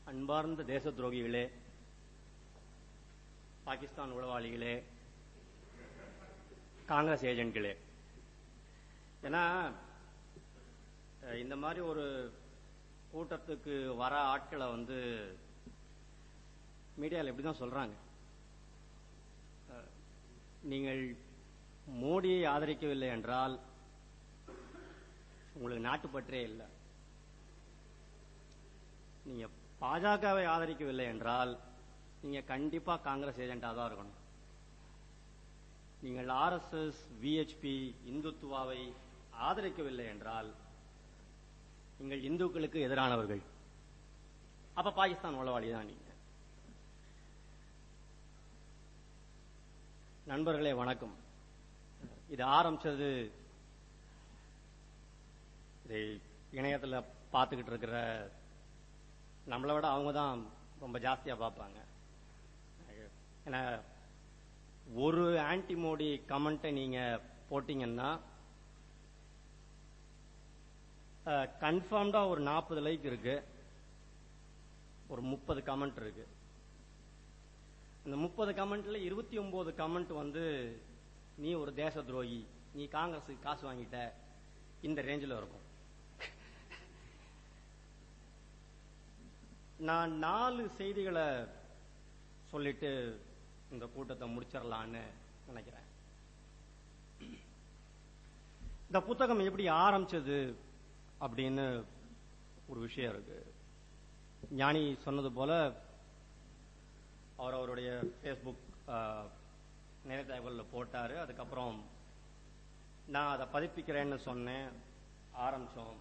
அன்பார்ந்த தேச துரோகிகளே, பாகிஸ்தான் உளவாளிகளே, காங்கிரஸ் ஏஜென்ட்களே, ஏன்னா இந்த மாதிரி ஒரு கூட்டத்துக்கு வர ஆட்களை மீடியாவில் எப்படிதான் சொல்றாங்க, நீங்கள் மோடியை ஆதரிக்கவில்லை என்றால் உங்களுக்கு நாட்டுப்பற்றே இல்லை, நீங்க பாஜகவை ஆதரிக்கவில்லை என்றால் நீங்க கண்டிப்பா காங்கிரஸ் ஏஜென்டா தான் இருக்கணும். நீங்கள் RSS, VHP, இந்துத்துவாவை ஆதரிக்கவில்லை என்றால் நீங்கள் இந்துக்களுக்கு எதிரானவர்கள். அப்ப பாகிஸ்தான் உளவாளி தான் நீங்க. நண்பர்களே வணக்கம். இது ஆரம்பிச்சது இதை இணையத்தில் பார்த்துக்கிட்டு இருக்கிற நம்மளை விட அவங்க தான் ரொம்ப ஜாஸ்தியா பார்ப்பாங்க. ஏன்னா ஒரு ஆன்டி மோடி கமெண்ட்டை நீங்க போட்டீங்கன்னா கன்ஃபார்ம்டா ஒரு 40 லைக் இருக்கு, ஒரு 30 கமெண்ட் இருக்கு. இந்த 30 கமெண்ட்ல 29 கமெண்ட் நீ ஒரு தேச துரோகி, நீ காங்கிரஸுக்கு காசு வாங்கிட்ட, இந்த ரேஞ்சில் இருக்கும். நான் 4 செய்திகளை சொல்லிட்டு இந்த கூட்டத்தை முடிச்சிடலான்னு நினைக்கிறேன். இந்த புத்தகம் எப்படி ஆரம்பிச்சது அப்படின்னு ஒரு விஷயம் இருக்கு. ஞானி சொன்னது போல அவருடைய பேஸ்புக் நிலைத்தகவலில் போட்டாரு. அதுக்கப்புறம் நான் அதை பதிப்பிக்கிறேன்னு சொன்னேன், ஆரம்பிச்சோம்.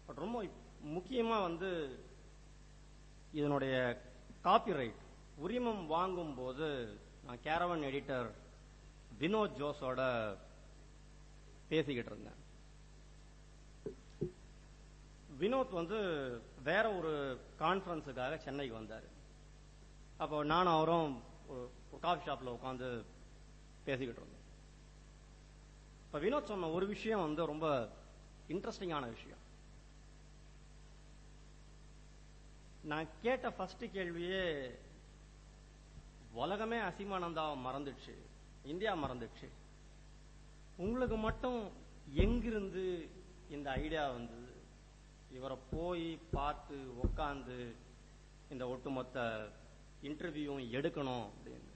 பட் ரொம்ப முக்கியமா இதனுடைய காப்பிரைட் உரிமம் வாங்கும் போது நான் கேரவன் எடிட்டர் வினோத் ஜோஸோட பேசிக்கிட்டு இருந்தேன். வினோத் வேற ஒரு கான்பரன்ஸுக்காக சென்னைக்கு வந்தார். அப்போ நானும் அவரும் ஒரு காஃபி ஷாப்ல உட்காந்து பேசிக்கிட்டு இருந்தோம். இப்ப வினோத் சொன்ன ஒரு விஷயம் ரொம்ப இன்ட்ரெஸ்டிங்கான விஷயம். நான் கேட்ட ஃபர்ஸ்ட் கேள்வியே, உலகமே அசீமானந்தாவை மறந்துடுச்சு, இந்தியா மறந்துடுச்சு, உங்களுக்கு மட்டும் எங்கிருந்து இந்த ஐடியா வந்தது, இவரை போய் பார்த்து உட்காந்து இந்த ஒட்டுமொத்த இன்டர்வியூவும் எடுக்கணும் அப்படின்னு.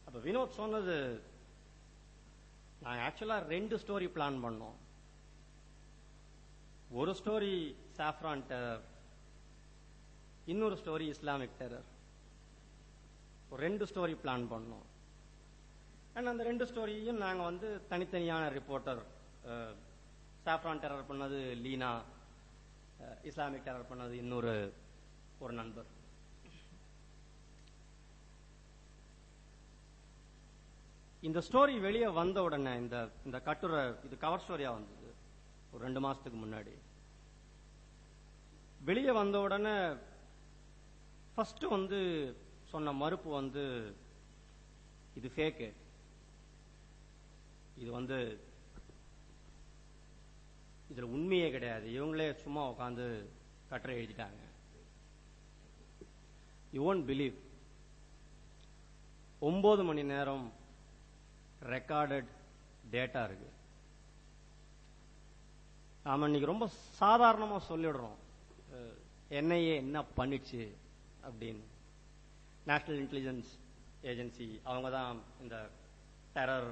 அப்ப வினோத் சொன்னது, நான் ஆக்சுவலா 2 ஸ்டோரி பிளான் பண்ணோம். ஒரு ஸ்டோரி சாஃப்ரான் டெரர், இன்னொரு story Islamic terror. 2 story plan பண்ணோம். அந்த 2 ஸ்டோரியும் நாங்க தனித்தனியான ரிப்போர்ட்டர், சாஃப்ரான் டெரர் பண்ணது லீனா, இஸ்லாமிக் டெரர் பண்ணது இன்னொரு ஒரு நண்பர். இந்த ஸ்டோரி வெளியே வந்த உடனே, இந்த கட்டுரை இது கவர் ஸ்டோரியா வந்தது ஒரு 2 மாசத்துக்கு முன்னாடி. வெளியே வந்த உடனே ஃபர்ஸ்ட் சொன்ன மறுப்பு இது ஃபேக்கு, இது இதுல உண்மையே கிடையாது, இவங்களே சும்மா உட்காந்து கட்டுரை எழுதிட்டாங்க. யூ ஒன்ட் பிலீவ், 9 மணி நேரம் ரெக்கார்டட் டேட்டா இருக்கு. நாம இன்னைக்கு ரொம்ப சாதாரணமா சொல்லிடுறோம் NIA என்ன பண்ணிச்சு அப்படின்னு. நேஷனல் இன்டெலிஜென்ஸ் ஏஜென்சி அவங்க தான் இந்த டெரர்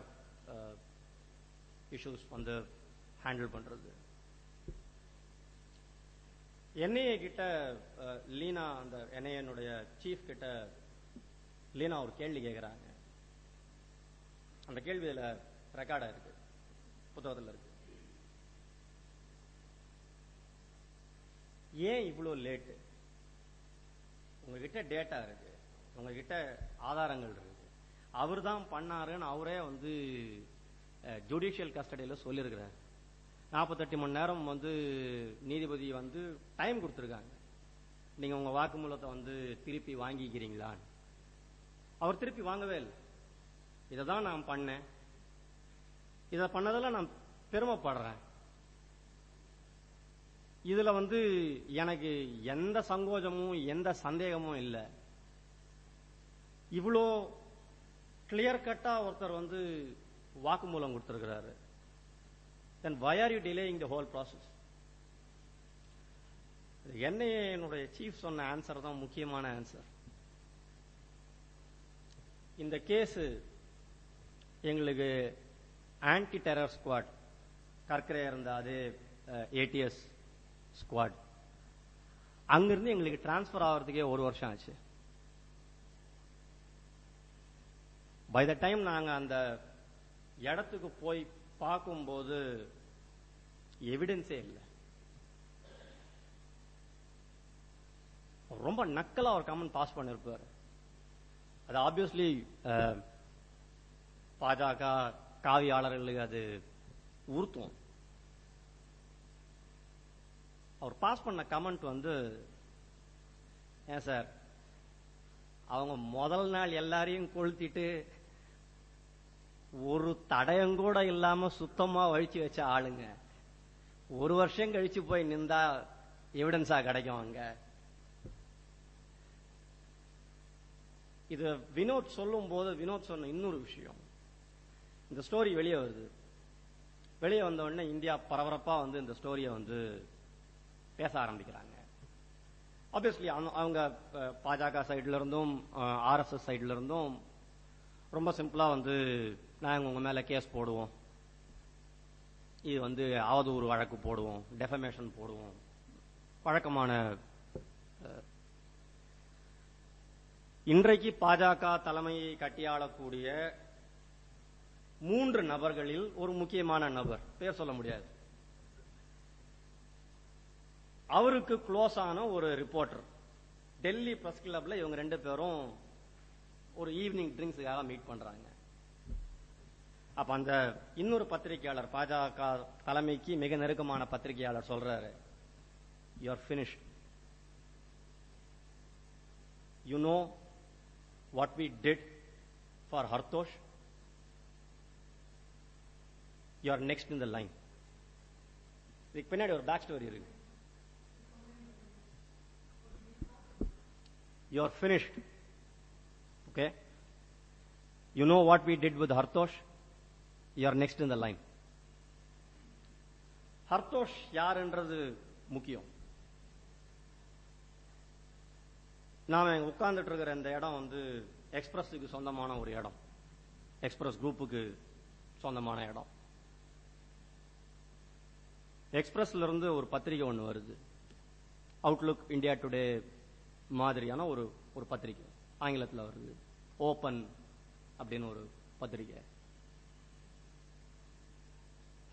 இஷ்யூஸ் ஹேண்டில் பண்றது. NIA கிட்ட லீனா, அந்த NIA சீஃப் கிட்ட லீனா ஒரு கேள்வி கேட்கிறாங்க. அந்த கேள்வி இதுல ரெக்கார்டா இருக்கு, புத்தகத்தில் இருக்கு. ஏன் இவ்வளவு லேட்டு? உங்ககிட்ட டேட்டா இருக்கு, உங்ககிட்ட ஆதாரங்கள் இருக்கு, அவர் தான் பண்ணாருன்னு அவரே ஜுடிஷியல் கஸ்டடியில சொல்லியிருக்கிறார். 48 மணி நேரம் நீதிபதி டைம் கொடுத்திருக்காங்க, நீங்க உங்க வாக்குமூலத்தை திருப்பி வாங்கிக்கிறீங்களான்னு. அவர் திருப்பி வாங்கவே இல்லை. இதான் நான் பண்ணேன், இத பண்ணதெல்லாம் நான் பெருமைப்படுறேன். இதுல எனக்கு எந்த சங்கோஜமும் எந்த சந்தேகமும் இல்லை. இவ்வளோ கிளியர் கட்டா ஒருத்தர் வாக்குமூலம் கொடுத்திருக்கிறாரு. then why are you delaying the whole process? என்னுடைய சீஃப் சொன்ன ஆன்சர் தான் முக்கியமான ஆன்சர். இந்த கேஸ் எங்களுக்கு ஆன்டி டெரர் ஸ்குவாட் கற்கரை இருந்த அதே ஏடிஎஸ் ஸ்குவாட் அங்கிருந்து எங்களுக்கு டிரான்ஸ்பர் ஆகிறதுக்கே 1 வருஷம் ஆச்சு. பை த டைம் நாங்க அந்த இடத்துக்கு போய் பார்க்கும்போது எவிடன்ஸே இல்லை. ரொம்ப நக்கலா ஒரு கமெண்ட் பாஸ் பண்ணிருப்பாரு. அது ஆப்வியஸ்லி பாஜக காவியாளர்களுக்கு அது உறுத்தும். அவர் பாஸ் பண்ண கமெண்ட் ஏன் சார், அவங்க முதல் நாள் எல்லாரையும் கொளுத்திட்டு ஒரு தடயங்கூட இல்லாம சுத்தமா வழிச்சு வச்ச ஆளுங்க 1 வருஷம் கழிச்சு போய் நின்றா எவிடன்ஸா கிடைக்கும் அங்க. இது வினோத் சொல்லும் போது வினோத் சொன்ன இன்னொரு விஷயம், இந்த ஸ்டோரி வெளியே வருது. வெளியே வந்த உடனே இந்தியா பரபரப்பா இந்த ஸ்டோரியை பேச ஆரம்பிக்கிறாங்க. ஆப்வியஸ்லி அவங்க பாஜக சைட்ல இருந்தும் ஆர்எஸ்எஸ் சைட்ல இருந்தும் ரொம்ப சிம்பிளா நாங்க உங்க மேல கேஸ் போடுவோம், இது அவதூறு வழக்கு போடுவோம், டெஃபமேஷன் போடுவோம், வழக்கமான. இன்றைக்கு பாஜக தலைமையை கட்டியாளக்கூடிய 3 நபர்களில் ஒரு முக்கியமான நபர், பேர் சொல்ல முடியாது, அவருக்கு க்ளோஸ் ஆன ஒரு ரிப்போர்ட்டர் டெல்லி பிரஸ் கிளப்ல இவங்க 2 பேரும் ஒரு ஈவினிங் ட்ரிங்க்ஸுக்காக மீட் பண்றாங்க. அப்ப அந்த இன்னொரு பத்திரிகையாளர், பாஜக தலைமைக்கு மிக நெருக்கமான பத்திரிகையாளர் சொல்றாரு, you are finished. You know what we did for Hartosh? You are next in the line. இதுக்கு பின்னாடி ஒரு பேக் ஸ்டோரி இருக்கு. You are finished. Okay? You know what we did with Hartosh? You are next in the line. Hartosh யாருன்றது முக்கியம். நாம உட்கார்ந்துட்டு இருக்கிற இந்த இடம் எக்ஸ்பிரஸுக்கு சொந்தமான ஒரு இடம், எக்ஸ்பிரஸ் குரூப்புக்கு சொந்தமான இடம். எக்ஸ்பிரஸ்ல இருந்து ஒரு பத்திரிகை ஒன்று வருது, அவுட்லுக் இந்தியா டுடே மாதிரியான ஒரு பத்திரிகை, ஆங்கிலத்தில் வருது, ஓபன் அப்படின்னு ஒரு பத்திரிகை.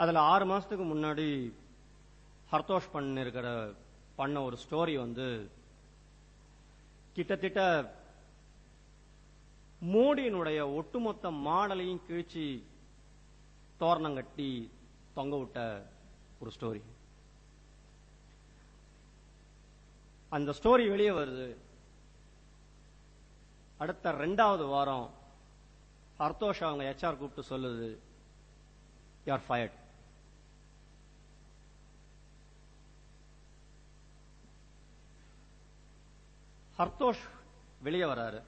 அதுல 6 மாசத்துக்கு முன்னாடி ஹர்தோஷ் பண்ண ஒரு ஸ்டோரி கிட்டத்தட்ட மோடியினுடைய ஒட்டுமொத்த மாடலையும் கிழிச்சு தோரணம் கட்டி தொங்க விட்ட ஒரு ஸ்டோரி. அந்த ஸ்டோரி வெளியே வருது. அடுத்த 2வது வாரம் ஹர்தோஷ் அவங்க HR கூப்பிட்டு சொல்லுது, யூ ஆர் ஃபயர்ட். ஹர்தோஷ் வெளியே வராரு,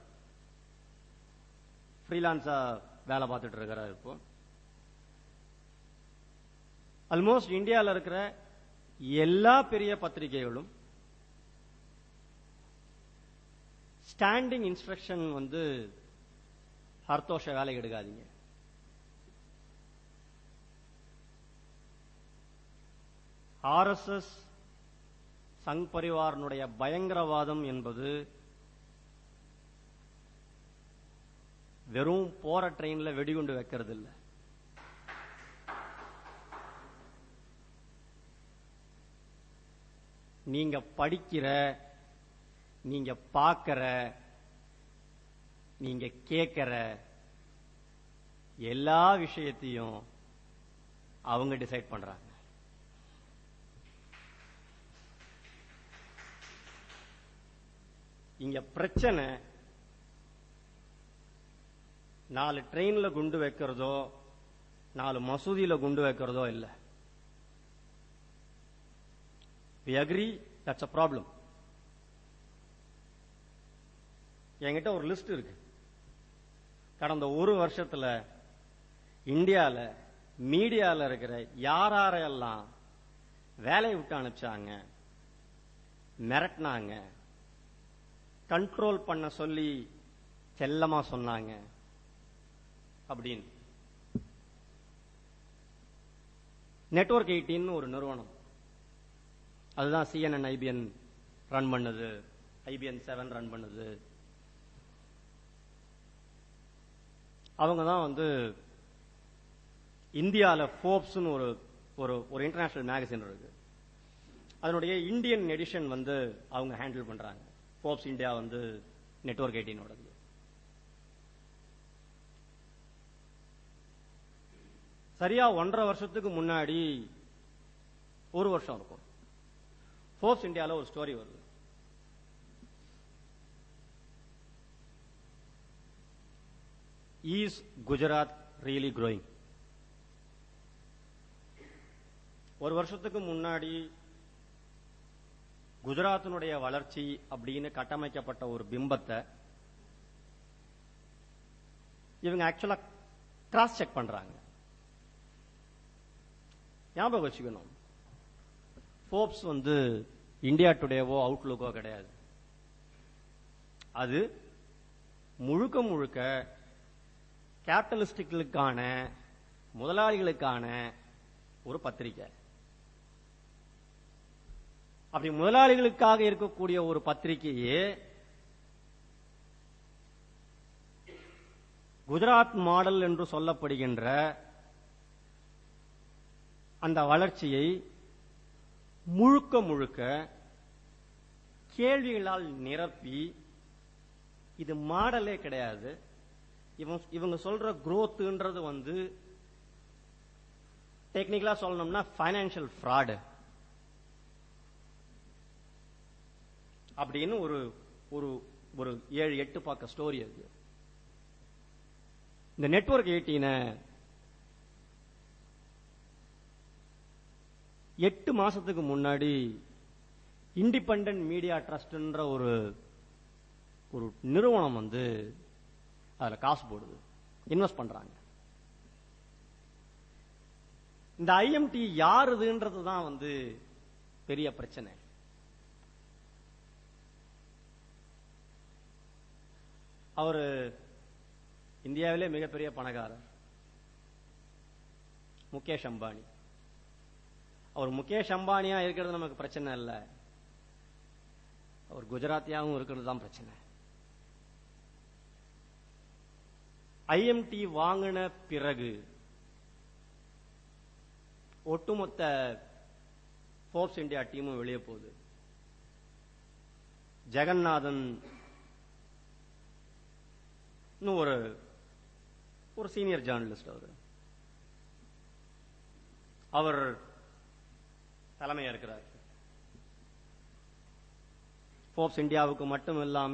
ஃப்ரீலான்ஸா வேலை பார்த்துட்டு இருக்கிறாரு. இப்போ ஆல்மோஸ்ட் இந்தியாவில் இருக்கிற எல்லா பெரிய பத்திரிகைகளும் ஸ்டாண்டிங் இன்ஸ்ட்ரக்ஷன் ஹர்தோஷ வேலைக்கு எடுக்காதீங்க, ஆர்எஸ்எஸ் சங் பரிவாரனுடைய பயங்கரவாதம் என்பது வெறும் போற ட்ரெயின்ல வெடிகுண்டு வைக்கிறது இல்ல. நீங்க படிக்கிற, நீங்க பார்க்கிற, நீங்க கேட்கிற எல்லா விஷயத்தையும் அவங்க டிசைட் பண்றாங்க. இங்க பிரச்சனை 4 ட்ரெயின்ல குண்டு வைக்கிறதோ 4 மசூதியில குண்டு வைக்கிறதோ இல்ல. we agree that's a problem. என்கிட்ட ஒரு லிஸ்ட் இருக்கு. கடந்த ஒரு வருஷத்துல இந்தியால மீடியால இருக்கிற யாரெல்லாம் வேலையை விட்டு அனுப்பிச்சாங்க, மிரட்டினாங்க, கண்ட்ரோல் பண்ண சொல்லி செல்லமா சொன்னாங்க அப்படின்னு. நெட்வொர்க் 18 ஒரு நிறுவனம், அதுதான் CNN IBN ரன் பண்ணுது, IBN 7 ரன் பண்ணுது. அவங்க தான் இந்தியால ஃபோர்ப்ஸ்னு ஒரு இன்டர்நேஷனல் மேகசின் இருக்கு, அதனுடைய இந்தியன் எடிஷன் அவங்க ஹேண்டில் பண்றாங்க. ஃபோர்ப்ஸ் இந்தியா நெட்வொர்க் 18 சரியா 1.5 வருஷத்துக்கு முன்னாடி, ஒரு வருஷம் இருக்கும், ஃபோர்ப்ஸ் இந்தியால ஒரு ஸ்டோரி வருது. Is Gujarat really growing? ஒரு வருஷத்துக்கு முன்னாடி குஜராத்தினுடைய வளர்ச்சி அப்படின்னு கட்டமைக்கப்பட்ட ஒரு பிம்பத்தை இவங்க ஆக்சுவலா கிராஸ் செக் பண்றாங்க. ஞாபகம் வச்சுக்கணும், ஃபோர்ப்ஸ் இந்தியா டுடேவோ அவுட்லுக்கோ கிடையாது. அது முழுக்க முழுக்க கேபிட்டலிஸ்டுகளுக்கான, முதலாளிகளுக்கான ஒரு பத்திரிகை. அப்படி முதலாளிகளுக்காக இருக்கக்கூடிய ஒரு பத்திரிகையே குஜராத் மாடல் என்று சொல்லப்படுகின்ற அந்த வளர்ச்சியை முழுக்க முழுக்க கேள்விகளால் நிரப்பி, இது மாடலே கிடையாது, இவங்க சொல்ற growthன்றது டெக்னிக்கலா சொல்லணும்னா ஃபைனான்சியல் ஃப்ராடு அப்படின்னு ஒரு 7-8 பக்க ஸ்டோரி இருக்கு. இந்த நெட்வொர்க் 18 8 மாசத்துக்கு முன்னாடி இண்டிபெண்டன்ட் மீடியா ட்ரஸ்ட்ன்ற ஒரு நிறுவனம் அதுல காசு போடுது, இன்வெஸ்ட் பண்றாங்க. இந்த IMT யாருதுன்றதுதான் பெரிய பிரச்சனை. அவரு இந்தியாவிலே மிகப்பெரிய பணக்காரர், முகேஷ் அம்பானி. அவர் முகேஷ் அம்பானியா இருக்கிறது நமக்கு பிரச்சனை இல்ல, அவர் குஜராத்தியாவும் இருக்கிறது தான் பிரச்சனை. IMT வாங்கின பிறகு ஒட்டுமொத்த ஃபோர்ப்ஸ் இந்தியா டீமும் வெளியே போகுது. ஜெகநாதன் ஒரு சீனியர் ஜேர்னலிஸ்ட், அவர் தலைமையா இருக்கிறார். ஃபோர்ப்ஸ் இந்தியாவுக்கு மட்டும் இல்லாம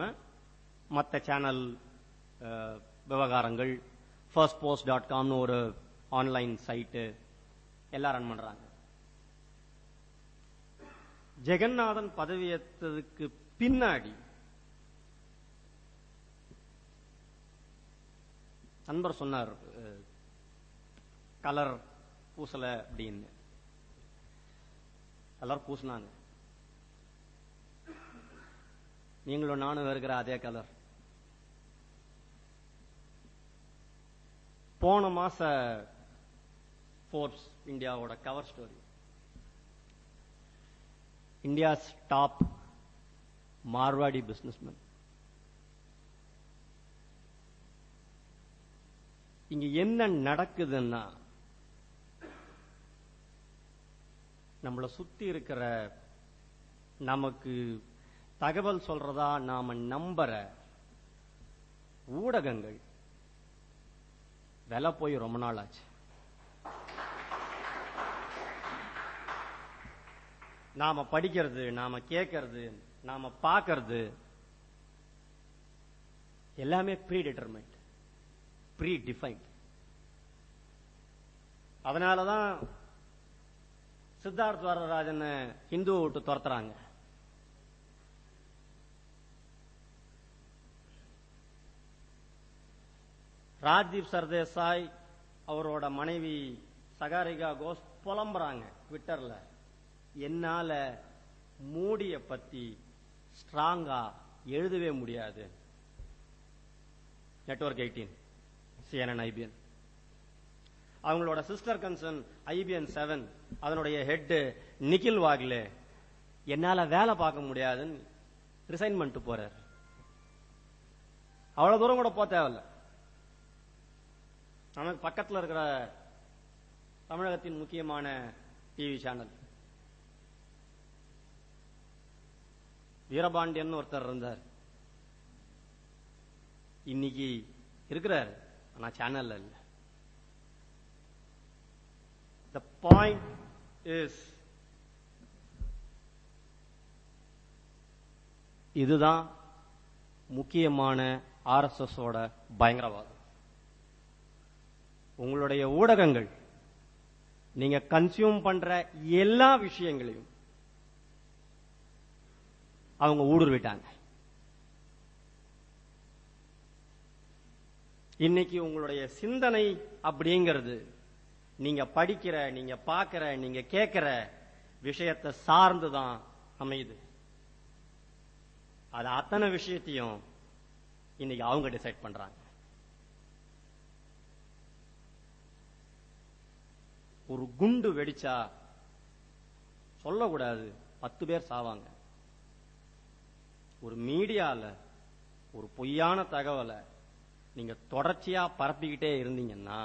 மற்ற சேனல் விவகாரங்கள், firstpost.com ஒரு ஆன்லைன் சைட்டு எல்லாம் ரன் பண்றாங்க. ஜெகநாதன் பதவியேற்றதுக்கு பின்னாடி நண்பர் சொன்னார், கலர் பூசல அப்படின்னு. கலர் பூசினாங்க, நீங்களும் நானும் இருக்கிற அதே கலர். போன மாச ஃபோர்ப்ஸ் இந்தியாவோட cover story, India's top Marwari businessman. இங்க என்ன நடக்குதுன்னா, நம்மளை சுத்தி இருக்கிற, நமக்கு தகவல் சொல்றதா நாம நம்புற ஊடகங்கள் விலை போய் ரொம்ப நாள் ஆச்சு. நாம படிக்கிறது, நாம கேட்கறது, நாம பார்க்கறது எல்லாமே ப்ரீ டிட்டர்மைண்ட், ப்ரீ டிஃபைன்ட். அதனாலதான் சித்தார்த் வரதராஜன் ஹிந்துவை விட்டு துரத்துறாங்க. ராஜ்தீப் சர்தேசாய் அவரோட மனைவி சகாரிகா கோஷ் புலம்புறாங்க ட்விட்டர்ல, என்னால மோடியை பத்தி ஸ்ட்ராங்கா எழுதவே முடியாது. Network 18, CNN, IBN. அவங்களோட சிஸ்டர் கன்சர்ன் IBN 7, அதனுடைய ஹெட் நிகில் வாக்லே, என்னால வேலை பார்க்க முடியாதுன்னு ரிசைன் பண்ணிட்டு போறார். அவ்வளவு தூரம் கூட போக தேவையில்ல. நமக்கு பக்கத்தில் இருக்கிற தமிழகத்தின் முக்கியமான டிவி சேனல் வீரபாண்டியன் ஒருத்தர் இருந்தார், இன்னைக்கு இருக்கிறார், ஆனா சேனல்ல இல்ல. The point is, இதுதான் முக்கியமான RSS ஓட பயங்கரவாதம். உங்களுடைய ஊடகங்கள் நீங்க கன்சியூம் பண்ற எல்லா விஷயங்களையும் அவங்க ஊடுருவிட்டாங்க. இன்னைக்கு உங்களுடைய சிந்தனை அப்படிங்கிறது நீங்க படிக்கிற, நீங்க பார்க்கிற, நீங்க கேட்கிற விஷயத்தை சார்ந்துதான் அமையுது. அது அத்தனை விஷயத்தையும் இன்னைக்கு அவங்க டிசைட் பண்றாங்க. ஒரு குண்டு வெடிச்சா சொல்லக்கூடாது, 10 பேர் சாவாங்க. ஒரு மீடியால ஒரு பொய்யான தகவலை நீங்க தொடர்ச்சியா பரப்பிக்கிட்டே இருந்தீங்கன்னா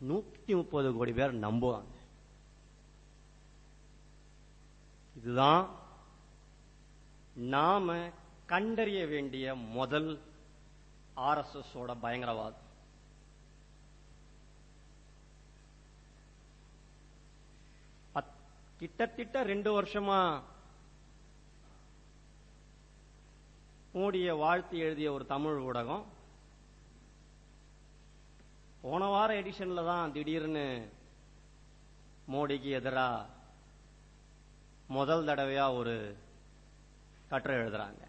130 கோடி பேர் நம்புவாங்க. இதுதான் நாம கண்டறிய வேண்டிய முதல் RSS ஓட பயங்கரவாதம். கிட்டத்தட்ட 2 வருஷமா மோடியை வாழ்த்து எழுதிய ஒரு தமிழ் ஊடகம் போன வார எடிஷன்ல தான் திடீர்னு மோடிக்கு எதிரா முதல் தடவையா ஒரு கட்டுரை எழுதுறாங்க.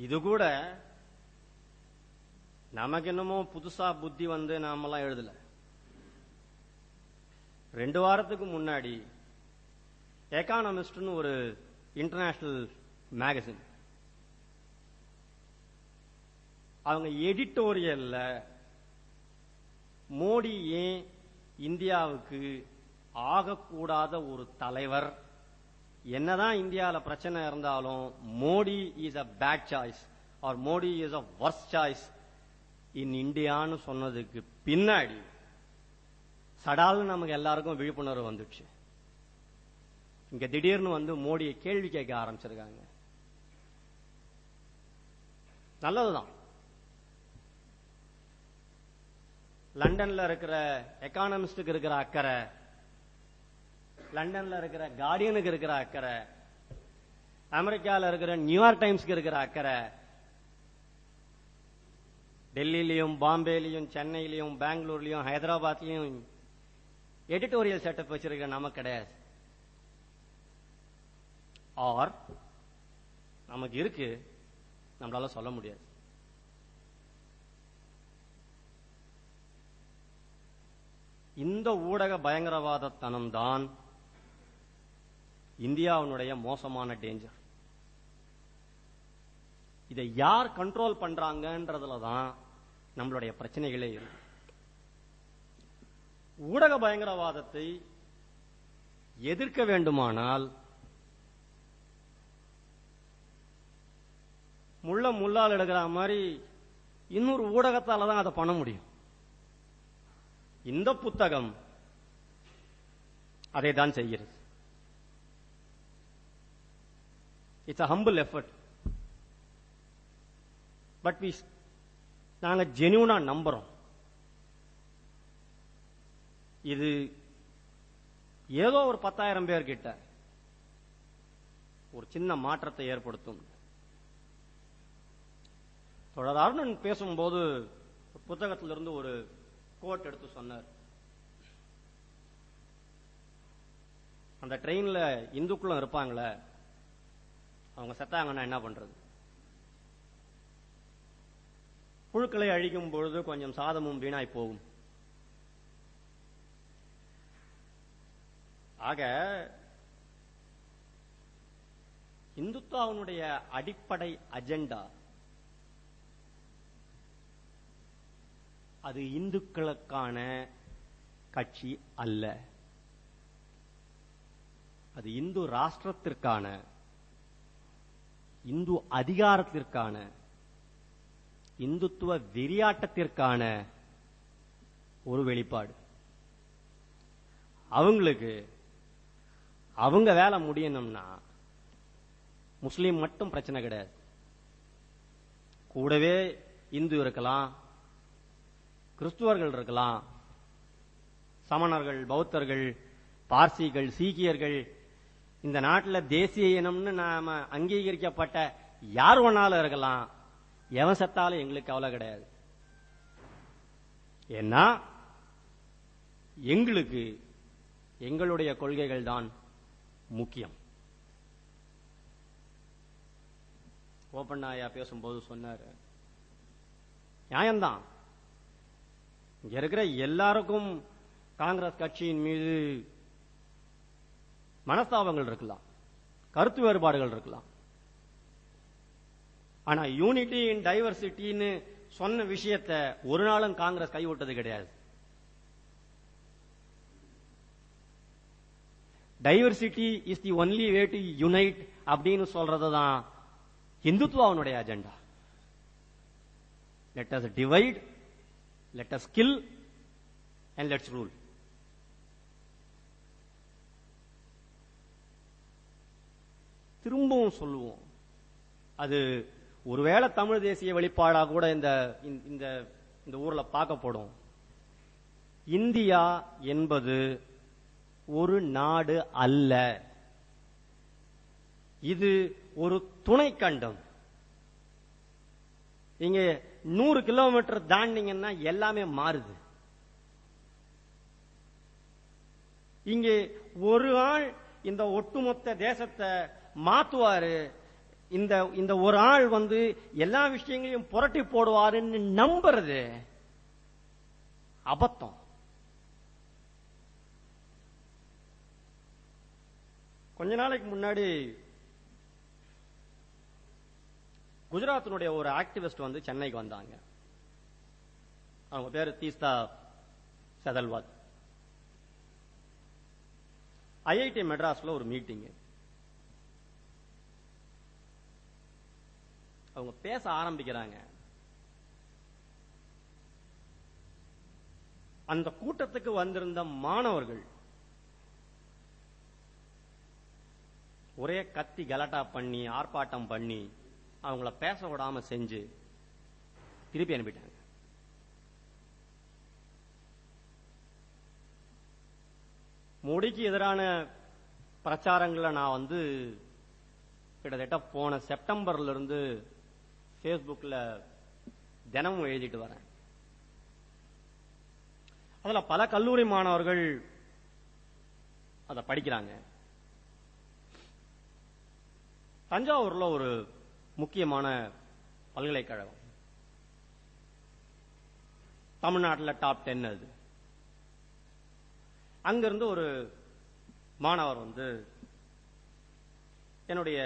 இது கூட நமக்கு என்னமோ புதுசா புத்தி வந்து நாமெல்லாம் எழுதல. 2 வாரத்துக்கு முன்னாடி எகானமிஸ்ட்னு ஒரு இன்டர்நேஷனல் மேகசின், அவங்க எடிட்டோரியல்ல மோடி ஏன் இந்தியாவுக்கு ஆகக்கூடாத ஒரு தலைவர், என்னதான் இந்தியாவில் பிரச்சனை இருந்தாலும் Modi is a bad choice or Modi is a worst choice in இந்தியான்னு சொன்னதுக்கு பின்னாடி சடால்னு நமக்கு எல்லாருக்கும் விழிப்புணர்வு வந்துடுச்சு. இங்க திடீர்னு வந்து மோடியை கேள்வி கேட்க ஆரம்பிச்சிருக்காங்க. நல்லதுதான். லண்டன்ல இருக்கிற எகானமிஸ்டுக்கு இருக்கிற அக்கறை, லண்டன்ல இருக்கிற கார்டியனுக்கு இருக்கிற அக்கறை, அமெரிக்கால இருக்கிற நியூயார்க் டைம்ஸ்க்கு இருக்கிற அக்கறை, டெல்லியிலையும் பாம்பேலையும் சென்னையிலையும் பெங்களூர்லயும் ஹைதராபாத்லயும் எடிட்டோரியல் செட்டப் வச்சிருக்க நமக்கு கிடையாது. ஆர் நமக்கு இருக்கு, நம்மளால சொல்ல முடியாது. இந்த ஊடக பயங்கரவாதத்தனம் தான் இந்தியாவினுடைய மோசமான டேஞ்சர். இதை யார் கண்ட்ரோல் பண்றாங்கன்றதுலதான் நம்மளுடைய பிரச்சனைகளே இருக்கு. ஊடக பயங்கரவாதத்தை எதிர்க்க வேண்டுமானால் முள்ள முள்ளால் எடுக்கிற மாதிரி இன்னொரு ஊடகத்தால தான் அதை பண்ண முடியும். இந்த புத்தகம் அதை தான் செய்கிறது. It's a humble effort. But நாங்க ஜென்யூனா நம்புறோம். இது ஏதோ ஒரு 10,000 பேர் கிட்ட ஒரு சின்ன மாற்றத்தை ஏற்படுத்தும். தொடர் அருணன் பேசும்போது புத்தகத்திலிருந்து ஒரு கோட் எடுத்து சொன்னார். அந்த ட்ரெயின்ல இந்துக்களும் இருப்பாங்களே, அவங்க செத்தாங்கன்னா என்ன பண்றது? புழுக்களை அழிக்கும் பொழுது கொஞ்சம் சாதமும் வீணாய் போகும். ஆக இந்துத்துவனுடைய அடிப்படை அஜெண்டா அது இந்துக்களுக்கான கட்சி அல்ல. அது இந்து ராஷ்டிரத்திற்கான, இந்து அதிகாரத்திற்கான, இந்துத்துவ வெறியாட்டத்திற்கான ஒரு வெளிப்பாடு. அவங்களுக்கு அவங்க வேலை முடியணும்னா முஸ்லீம் மட்டும் பிரச்சனை கிடையாது. கூடவே இந்து இருக்கலாம், கிறிஸ்துவர்கள் இருக்கலாம், சமணர்கள், பௌத்தர்கள், பார்சிகள், சீக்கியர்கள், இந்த நாட்டில் தேசிய இனம்னு நாம அங்கீகரிக்கப்பட்ட யார் வேணாலும் இருக்கலாம். எவன் செத்தாலும் எங்களுக்கு கவலை கிடையாது. ஏன்னா எங்களுக்கு எங்களுடைய கொள்கைகள் தான் முக்கியம். ஓபண்ணாயா பேசும்போது சொன்னாரு, நியாயம்தான். இங்க இருக்கிற எல்லாருக்கும் காங்கிரஸ் கட்சியின் மீது மனஸ்தாபங்கள் இருக்கலாம், கருத்து வேறுபாடுகள் இருக்கலாம். ஆனா யூனிட்டி இன் டைவர்சிட்டின்னு சொன்ன விஷயத்தை ஒரு நாளும் காங்கிரஸ் கைவிட்டது கிடையாது. Diversity is the only way to unite அப்படின்னு சொல்றதுதான் இந்துத்துவனுடைய agenda. Let us divide, let us kill and let's rule. திரும்பவும் சொல்லுவோம், அது ஒருவேளை தமிழ் தேசிய வெளிப்பாடாக கூட இந்த ஊர்ல பார்க்கப்படும். இந்தியா என்பது ஒரு நாடு அல்ல, இது ஒரு துணை கண்டம். இங்க 100 கிலோமீட்டர் தாண்டிங்கன்னா எல்லாமே மாறுது. இங்கே ஒரு ஆள் இந்த ஒட்டுமொத்த தேசத்தை மாத்துவாரு, இந்த ஒரு ஆள் எல்லா விஷயங்களையும் புரட்டி போடுவாருன்னு நம்புறது அபத்தம். கொஞ்ச நாளைக்கு முன்னாடி குஜராத்தினுடைய ஒரு ஆக்டிவிஸ்ட் சென்னைக்கு வந்தாங்க. அவங்க பேரு தீஸ்தா செதல்வாத். ஐஐடி மெட்ராஸ்ல ஒரு மீட்டிங். அவங்க பேச ஆரம்பிக்கிறாங்க. அந்த கூட்டத்துக்கு வந்திருந்த மாணவர்கள் ஒரே கத்தி கலாட்டா பண்ணி ஆர்ப்பாட்டம் பண்ணி அவங்கள பேச விடாம செஞ்சு திருப்பி அனுப்பிட்டாங்க. மோடிக்கு எதிரான பிரச்சாரங்களை நான் கிட்டத்தட்ட போன செப்டம்பர்ல இருந்து பேஸ்புக்ல தினமும் எழுதிட்டு வரேன். அதுல பல கல்லூரி மாணவர்கள் அதை படிக்கிறாங்க. தஞ்சாவூர்ல ஒரு முக்கியமான பல்கலைக்கழகம், தமிழ்நாட்டில் டாப் 10 அது. அங்கிருந்து ஒரு மாணவர் என்னுடைய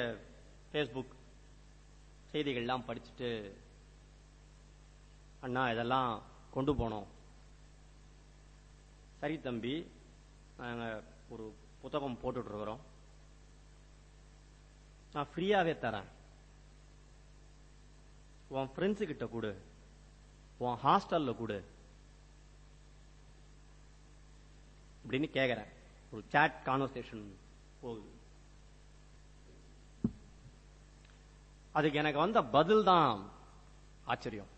பேஸ்புக் செய்திகள்லாம் படிச்சுட்டு, அண்ணா இதெல்லாம் கொண்டு போனோம். சரி தம்பி, நாங்க ஒரு புத்தகம் போட்டுட்டு இருக்கிறோம், நான் ஃப்ரீயாவே தரேன், உன் ஃப்ரெண்ட்ஸு கிட்ட கொடு, உன் ஹாஸ்டல்ல கொடு அப்படின்னு கேக்குறேன். ஒரு சாட் கான்வர்சேஷன் போகுது. அதுக்கு எனக்கு வந்த பதில் தான் ஆச்சரியம்.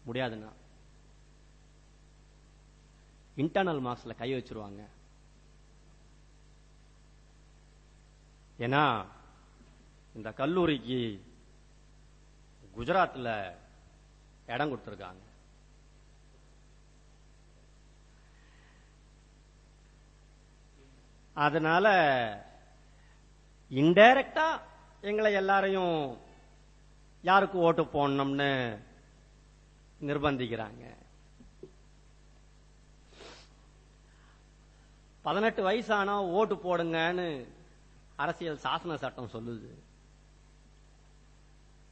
முடியாதுன்னா இன்டர்னல் மார்க்ஸ்ல கை வச்சிருவாங்க. ஏன்னா இந்த கல்லூரிக்கு குஜராத்ல இடம் கொடுத்திருக்காங்க. அதனால இன்டைரக்டா எங்களை எல்லாரையும் யாருக்கு ஓட்டு போடணும்னு நிர்பந்திக்கிறாங்க. 18 வயசானா ஓட்டு போடுங்கன்னு அரசியல் சாசன சட்டம் சொல்லுது.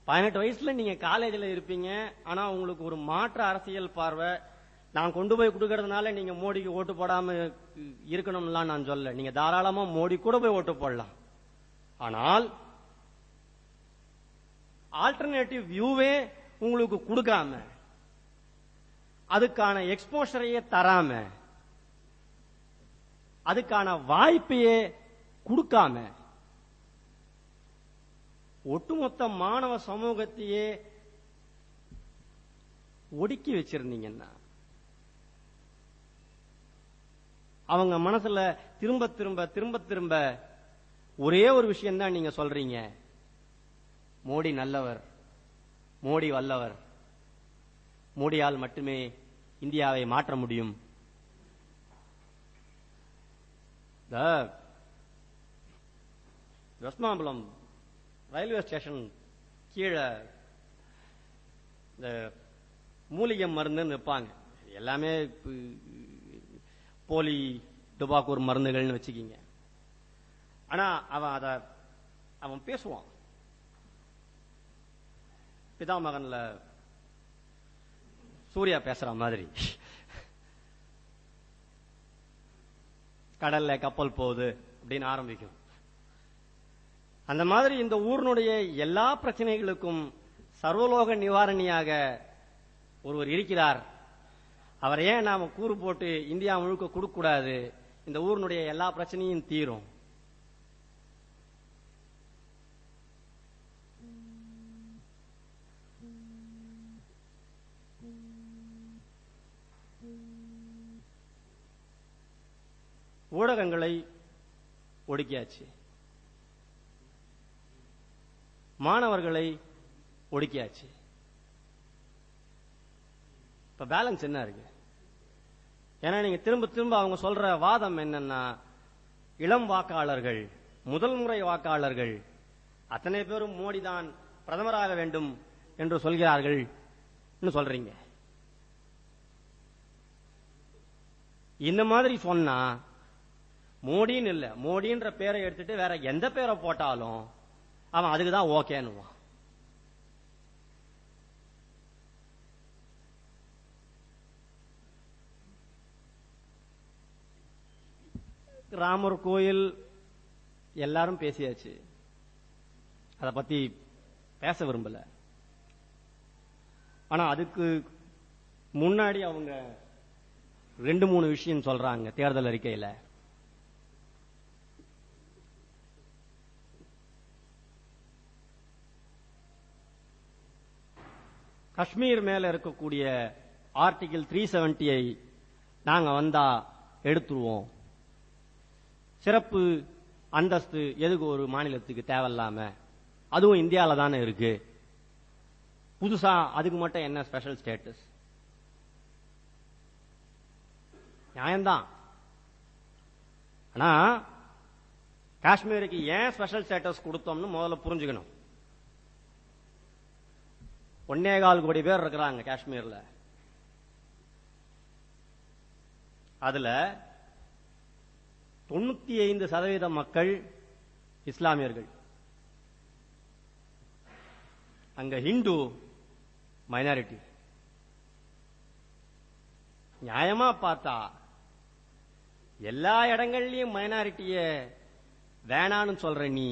18 வயசுல நீங்க காலேஜில் இருப்பீங்க. ஆனா உங்களுக்கு ஒரு மாற்று அரசியல் பார்வை நான் கொண்டு போய் கொடுக்கறதுனால நீங்க மோடிக்கு ஓட்டு போடாம இருக்கணும்லாம் நான் சொல்ல. நீங்க தாராளமா மோடி கூட போய் ஓட்டு போடலாம். ஆனால் ஆல்டர்னேட்டிவ் வியூவே உங்களுக்கு கொடுக்காம, அதுக்கான எக்ஸ்போஷரையே தராம, அதுக்கான வாய்ப்பையே கொடுக்காம, ஒட்டுமொத்த மாணவ சமூகத்தையே ஒடுக்கி வச்சிருந்தீங்கன்னா அவங்க மனசுல திரும்ப திரும்ப திரும்ப திரும்ப ஒரே ஒரு விஷயம் தான் நீங்க சொல்றீங்க, மோடி நல்லவர், மோடி வல்லவர், மோடியால் மட்டுமே இந்தியாவை மாற்ற முடியும். வெஸ்ட்மாம்பலம் ரயில்வே ஸ்டேஷன் கீழே இந்த மூலிகை மருந்து நிற்பாங்க. எல்லாமே போலி டுபாக்கூர் மருந்துகள்னு வச்சுக்கிங்க. ஆனா அவன் பேசுவான். பிதாமகன்ல சூர்யா பேசுற மாதிரி, கடல்ல கப்பல் போகுது அப்படின்னு ஆரம்பிக்கும். அந்த மாதிரி இந்த ஊரினுடைய எல்லா பிரச்சனைகளுக்கும் சர்வலோக நிவாரணியாக ஒருவர் இருக்கிறார். அவரை ஏன் நாம கூறு போட்டு இந்தியா முழுக்க கொடுக்க கூடாது? இந்த ஊரினுடைய எல்லா பிரச்சனையும் தீரும். ஊடகங்களை ஒடுக்கியாச்சு, மாணவர்களை ஒடுக்கியாச்சு. இப்ப பேலன்ஸ் என்ன இருக்கு? ஏன்னா நீங்க திரும்ப திரும்ப அவங்க சொல்ற வாதம் என்னன்னா, இளம் வாக்காளர்கள், முதல் முறை வாக்காளர்கள் அத்தனை பேரும் மோடி தான் பிரதமராக வேண்டும் என்று சொல்கிறார்கள் சொல்றீங்க. இந்த மாதிரி சொன்னா மோடின்னு இல்ல, மோடின்ற பேரை எடுத்துட்டு வேற எந்த பேரை போட்டாலும் அவன் அதுக்குதான் ஓகேன்னுவான். ராமர் கோயில் எல்லாரும் பேசியாச்சு, அத பத்தி பேச விரும்பல. ஆனா அதுக்கு முன்னாடி அவங்க 2-3 விஷயம் சொல்றாங்க தேர்தல் அறிக்கையில. காஷ்மீர் மேல இருக்கக்கூடிய ஆர்டிகிள் 370 நாங்க வந்தா எடுத்துருவோம். சிறப்பு அந்தஸ்து எதுக்கு ஒரு மாநிலத்துக்கு தேவையில்லாம, அதுவும் இந்தியாவில தானே இருக்கு, புதுசா அதுக்கு மட்டும் என்ன ஸ்பெஷல் ஸ்டேட்டஸ்? நியாயம்தான். ஆனா காஷ்மீருக்கு ஏன் ஸ்பெஷல் ஸ்டேட்டஸ் கொடுத்தோம்னு முதல்ல புரிஞ்சுக்கணும். 1.25 கோடி பேர் இருக்கிறாங்க காஷ்மீர்ல. அதுல 95% மக்கள் இஸ்லாமியர்கள். அங்க ஹிந்து மைனாரிட்டி. நியாயமா பார்த்தா எல்லா இடங்கள்லயும் மைனாரிட்டிய வேணான்னு சொல்ற நீ,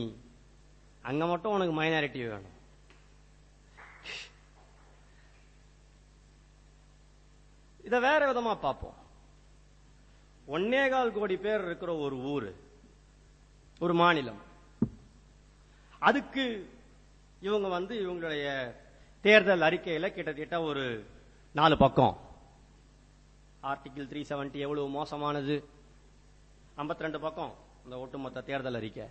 அங்க மட்டும் உனக்கு மைனாரிட்டி வேணும். இத வேற விதமா பார்ப்போம். 1.25 கோடி பேர் இருக்கிற ஒரு ஊரு, ஒரு மாநிலம், அதுக்கு இவங்க இவங்களுடைய தேர்தல் அறிக்கையில கிட்டத்தட்ட ஒரு 4 பக்கம் ஆர்டிகிள் 370 எவ்வளவு மோசமானது, 52 பக்கம் இந்த ஒட்டுமொத்த தேர்தல் அறிக்கை.